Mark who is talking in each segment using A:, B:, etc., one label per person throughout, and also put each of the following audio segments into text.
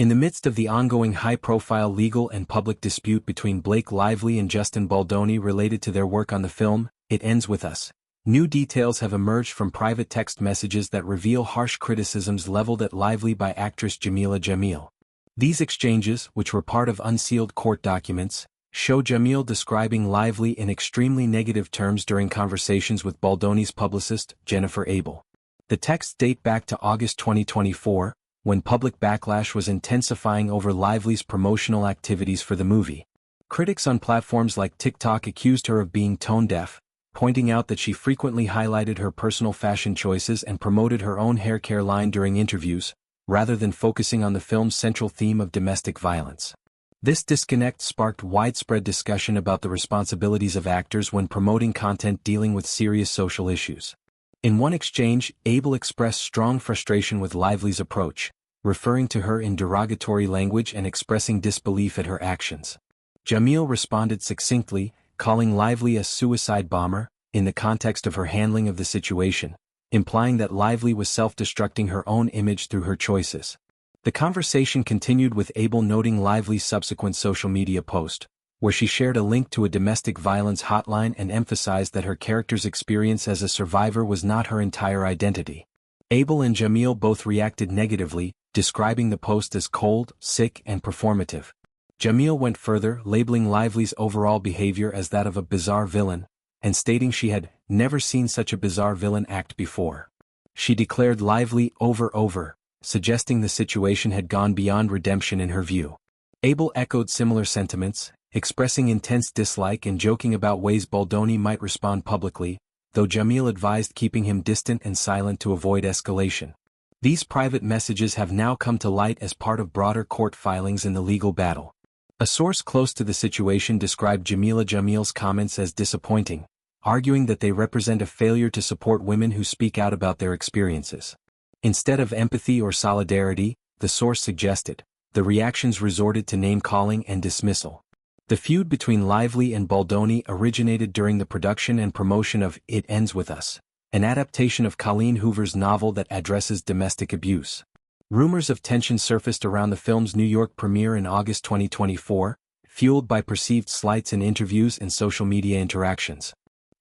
A: In the midst of the ongoing high-profile legal and public dispute between Blake Lively and Justin Baldoni related to their work on the film, It Ends With Us, new details have emerged from private text messages that reveal harsh criticisms leveled at Lively by actress Jameela Jamil. These exchanges, which were part of unsealed court documents, show Jamil describing Lively in extremely negative terms during conversations with Baldoni's publicist, Jennifer Abel. The texts date back to August 2024, when public backlash was intensifying over Lively's promotional activities for the movie. Critics on platforms like TikTok accused her of being tone-deaf, pointing out that she frequently highlighted her personal fashion choices and promoted her own hair care line during interviews, rather than focusing on the film's central theme of domestic violence. This disconnect sparked widespread discussion about the responsibilities of actors when promoting content dealing with serious social issues. In one exchange, Abel expressed strong frustration with Lively's approach, referring to her in derogatory language and expressing disbelief at her actions. Jamil responded succinctly, calling Lively a suicide bomber, in the context of her handling of the situation, implying that Lively was self-destructing her own image through her choices. The conversation continued with Abel noting Lively's subsequent social media post, where she shared a link to a domestic violence hotline and emphasized that her character's experience as a survivor was not her entire identity. Abel and Jamil both reacted negatively, describing the post as cold, sick, and performative. Jamil went further, labeling Lively's overall behavior as that of a bizarre villain, and stating she had never seen such a bizarre villain act before. She declared Lively over, suggesting the situation had gone beyond redemption in her view. Abel echoed similar sentiments, expressing intense dislike and joking about ways Baldoni might respond publicly, though Jamil advised keeping him distant and silent to avoid escalation. These private messages have now come to light as part of broader court filings in the legal battle. A source close to the situation described Jameela Jamil's comments as disappointing, arguing that they represent a failure to support women who speak out about their experiences. Instead of empathy or solidarity, the source suggested, the reactions resorted to name-calling and dismissal. The feud between Lively and Baldoni originated during the production and promotion of It Ends With Us, an adaptation of Colleen Hoover's novel that addresses domestic abuse. Rumors of tension surfaced around the film's New York premiere in August 2024, fueled by perceived slights in interviews and social media interactions.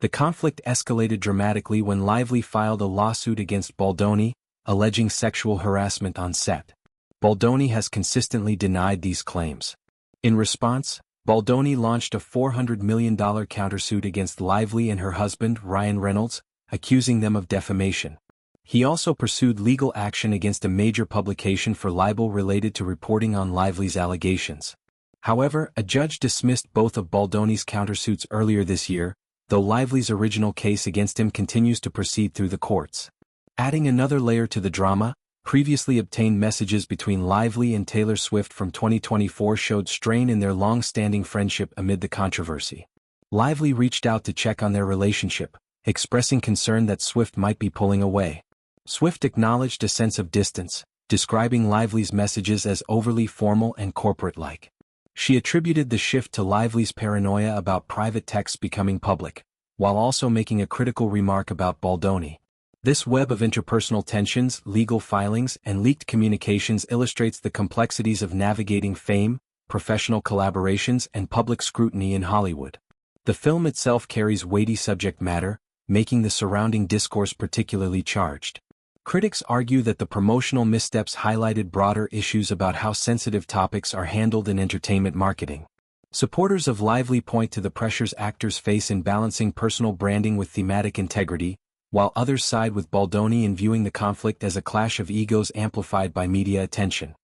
A: The conflict escalated dramatically when Lively filed a lawsuit against Baldoni, alleging sexual harassment on set. Baldoni has consistently denied these claims. In response, Baldoni launched a $400 million countersuit against Lively and her husband, Ryan Reynolds, accusing them of defamation. He also pursued legal action against a major publication for libel related to reporting on Lively's allegations. However, a judge dismissed both of Baldoni's countersuits earlier this year, though Lively's original case against him continues to proceed through the courts. Adding another layer to the drama, previously obtained messages between Lively and Taylor Swift from 2024 showed strain in their long-standing friendship amid the controversy. Lively reached out to check on their relationship, expressing concern that Swift might be pulling away. Swift acknowledged a sense of distance, describing Lively's messages as overly formal and corporate-like. She attributed the shift to Lively's paranoia about private texts becoming public, while also making a critical remark about Baldoni. This web of interpersonal tensions, legal filings, and leaked communications illustrates the complexities of navigating fame, professional collaborations, and public scrutiny in Hollywood. The film itself carries weighty subject matter, making the surrounding discourse particularly charged. Critics argue that the promotional missteps highlighted broader issues about how sensitive topics are handled in entertainment marketing. Supporters of Lively point to the pressures actors face in balancing personal branding with thematic integrity, while others side with Baldoni in viewing the conflict as a clash of egos amplified by media attention.